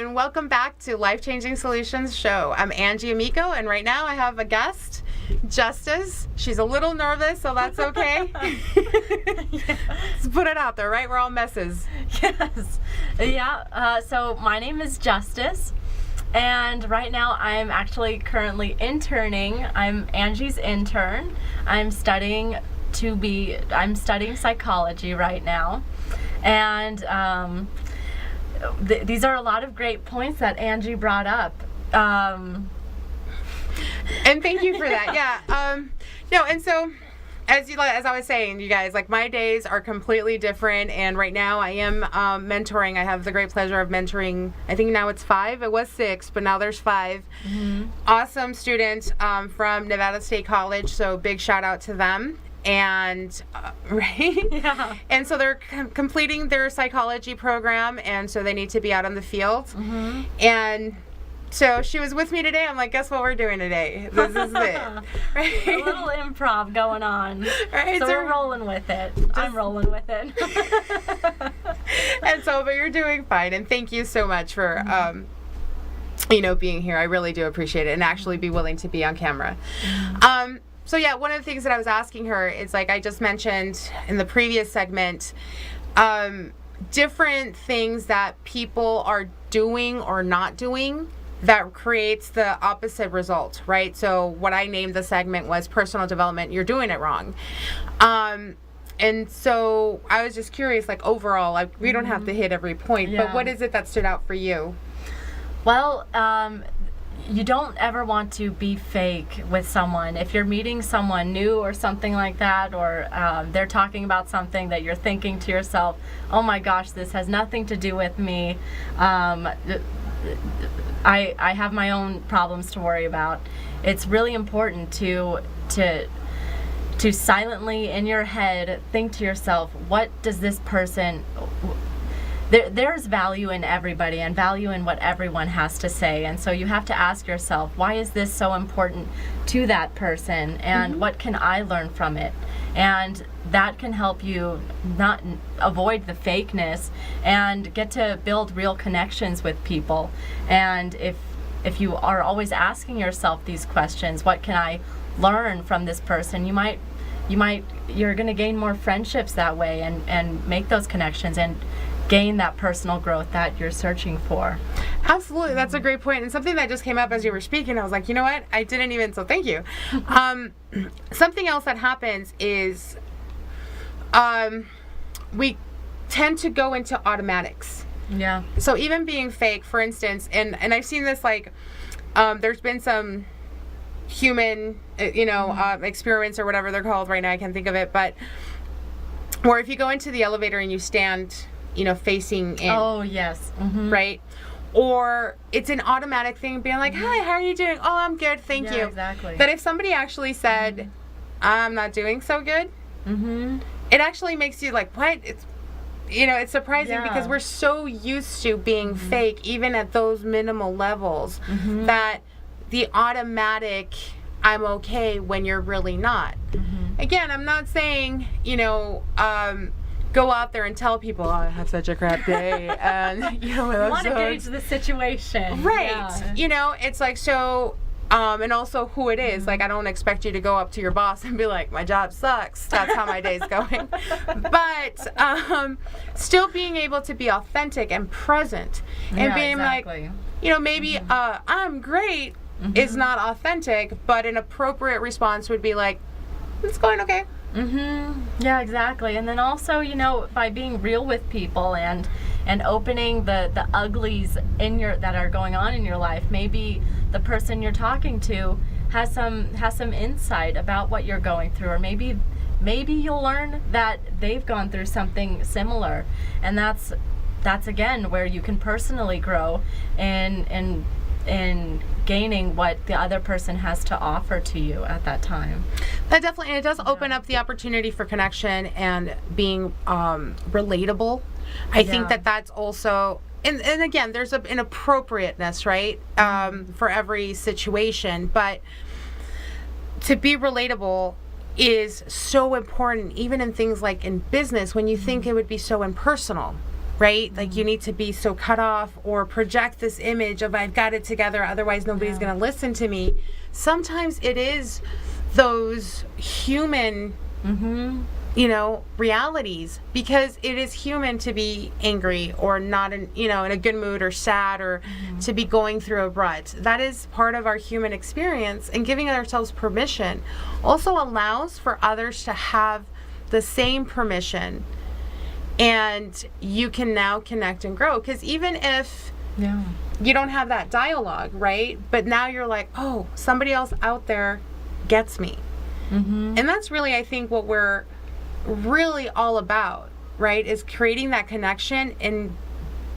and welcome back to Life Changing Solutions Show. I'm Angie Amico, and right now I have a guest, Justice. She's a little nervous, so that's okay. Let's put it out there, right? We're all messes. Yes. Yeah. So my name is Justice, and right now I'm actually currently interning. I'm Angie's intern. I'm studying psychology right now, and these are a lot of great points that Angie brought up. And thank you for that. Yeah. No, and so as I was saying, you guys, like, my days are completely different, and right now I am mentoring. I have the great pleasure of mentoring. I think now it's 5. It was 6, but now there's 5. Mm-hmm. Awesome students from Nevada State College. So big shout out to them. And right, yeah. And so they're completing their psychology program, and so they need to be out on the field. Mm-hmm. And so she was with me today. I'm like, guess what we're doing today? This is it. Right? A little improv going on. Right? So we're rolling with it. I'm rolling with it. And so, but you're doing fine, and thank you so much for being here. I really do appreciate it, and actually be willing to be on camera. Mm-hmm. So yeah, one of the things that I was asking her is, like I just mentioned in the previous segment, different things that people are doing or not doing that creates the opposite result, right? So what I named the segment was personal development. You're doing it wrong. And so I was just curious, like, overall, like, we don't have to hit every point, but what is it that stood out for you? Well, you don't ever want to be fake with someone. If you're meeting someone new or something like that, or they're talking about something that you're thinking to yourself, oh my gosh, this has nothing to do with me. I have my own problems to worry about. It's really important to silently in your head think to yourself, what does this person... There's value in everybody and value in what everyone has to say, and so you have to ask yourself, why is this so important to that person, and what can I learn from it? And that can help you not avoid the fakeness and get to build real connections with people. And if you are always asking yourself these questions, what can I learn from this person, you're going to gain more friendships that way, and make those connections and gain that personal growth that you're searching for. Absolutely. That's a great point. And something that just came up as you were speaking, I was like, you know what? I didn't even, so thank you. Something else that happens is we tend to go into automatics. Yeah. So even being fake, for instance, and I've seen this, like, there's been some human, experiments or whatever they're called right now. I can't think of it. But where if you go into the elevator and you stand, facing in. Oh, yes. Mm-hmm. Right? Or it's an automatic thing being like, hi, how are you doing? Oh, I'm good, thank you. Exactly. But if somebody actually said, I'm not doing so good, it actually makes you like, what? It's surprising because we're so used to being fake, even at those minimal levels, that the automatic, I'm okay when you're really not. Again, I'm not saying, go out there and tell people, oh, I have such a crap day, and you want to gauge the situation, right? Yeah. It's like, so and also who it is. Like, I don't expect you to go up to your boss and be like, my job sucks, that's how my day's going. But still being able to be authentic and present, and being like, maybe I'm great is not authentic, but an appropriate response would be like, it's going okay. Yeah, exactly. And then also, by being real with people and opening the uglies that are going on in your life. Maybe the person you're talking to has some insight about what you're going through, or maybe you'll learn that they've gone through something similar, and that's again where you can personally grow and gaining what the other person has to offer to you at that time. That definitely, and it does open up the opportunity for connection and being relatable. I think that's also, and again, there's an appropriateness, right, for every situation, but to be relatable is so important, even in things like in business, when you think it would be so impersonal. right? Like you need to be so cut off or project this image of I've got it together, otherwise nobody's going to listen to me. Sometimes it is those human, you know, realities, because it is human to be angry or not in, you know, in a good mood or sad or to be going through a rut. That is part of our human experience, and giving ourselves permission also allows for others to have the same permission, and you can now connect and grow. Because even if you don't have that dialogue, right, but now you're like, oh, somebody else out there gets me. And that's really, I think, what we're really all about, right, is creating that connection, and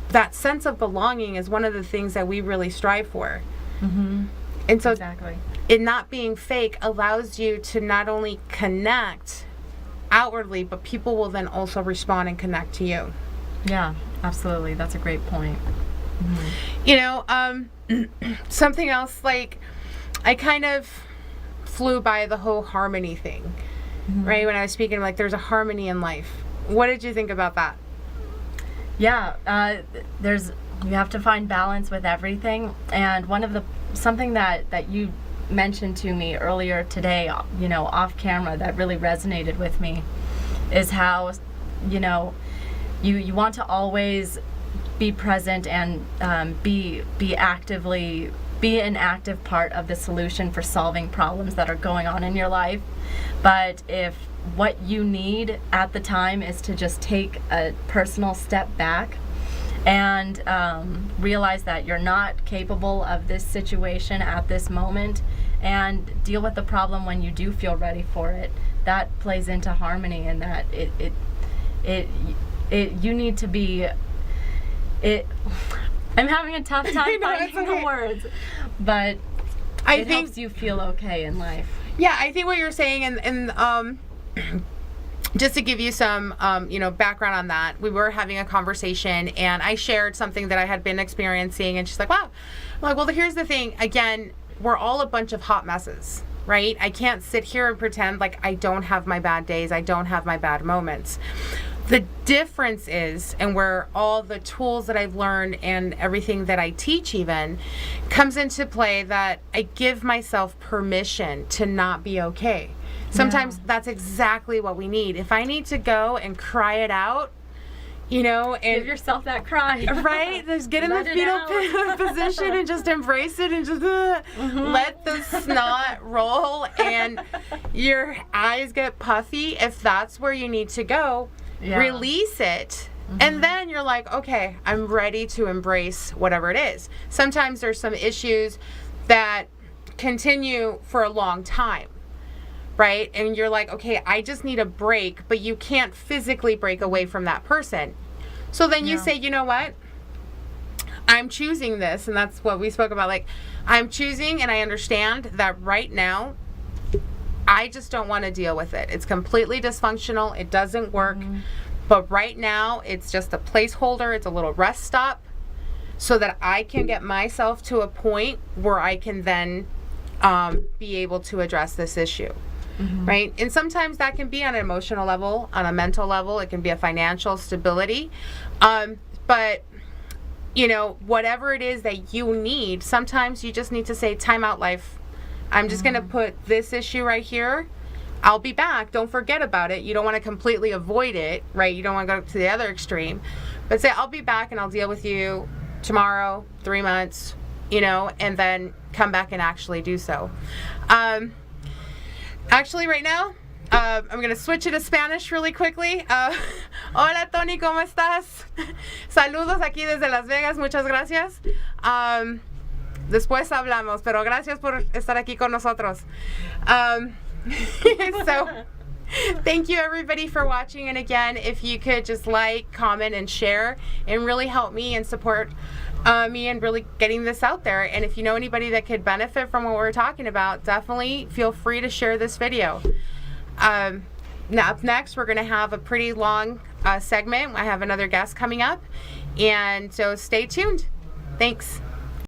that sense of belonging is one of the things that we really strive for. And so it not being fake allows you to not only connect outwardly, but people will then also respond and connect to you. Yeah, absolutely. That's a great point. You know, something else, like, I kind of flew by the whole harmony thing, right? When I was speaking, like, there's a harmony in life. What did you think about that? Yeah, you have to find balance with everything. And something that you mentioned to me earlier today, you know, off camera, that really resonated with me, is how, you know, you want to always be present and be an active part of the solution for solving problems that are going on in your life. But if what you need at the time is to just take a personal step back and realize that you're not capable of this situation at this moment, and deal with the problem when you do feel ready for it, that plays into harmony, and that you need to be I'm having a tough time finding the words, but it helps you feel okay in life. Yeah, I think what you're saying, and just to give you some, you know, background on that, we were having a conversation, and I shared something that I had been experiencing, and she's like, wow. I'm like, well, here's the thing. Again, we're all a bunch of hot messes, right? I can't sit here and pretend like I don't have my bad days. I don't have my bad moments. The difference is, and where all the tools that I've learned and everything that I teach even comes into play, that I give myself permission to not be okay. Sometimes that's exactly what we need. If I need to go and cry it out, you know, and give yourself that cry, right? Just get in the fetal position and just embrace it, and just let the snot roll, and your eyes get puffy. If that's where you need to go, release it. And then you're like, okay, I'm ready to embrace whatever it is. Sometimes there's some issues that continue for a long time, right? And you're like, okay, I just need a break, but you can't physically break away from that person. So then you say, you know what? I'm choosing this, and that's what we spoke about. Like, I'm choosing, and I understand that right now, I just don't want to deal with it. It's completely dysfunctional. It doesn't work. But right now, it's just a placeholder. It's a little rest stop, so that I can get myself to a point where I can then be able to address this issue. Right? And sometimes that can be on an emotional level, on a mental level. It can be a financial stability. But, you know, whatever it is that you need, sometimes you just need to say, time out, life. I'm just going to put this issue right here. I'll be back. Don't forget about it. You don't want to completely avoid it, right? You don't want to go to the other extreme. But say, I'll be back and I'll deal with you tomorrow, 3 months, you know, and then come back and actually do so. Actually, right now, I'm going to switch it to Spanish really quickly. Hola, Tony, ¿cómo estás? Saludos aquí desde Las Vegas. Muchas gracias. Después hablamos, pero gracias por estar aquí con nosotros. So, thank you everybody for watching. And again, if you could just like, comment, and share, and really help me and support me in really getting this out there. And if you know anybody that could benefit from what we're talking about, definitely feel free to share this video. Now up next, we're going to have a pretty long segment. I have another guest coming up, and so stay tuned. Thanks.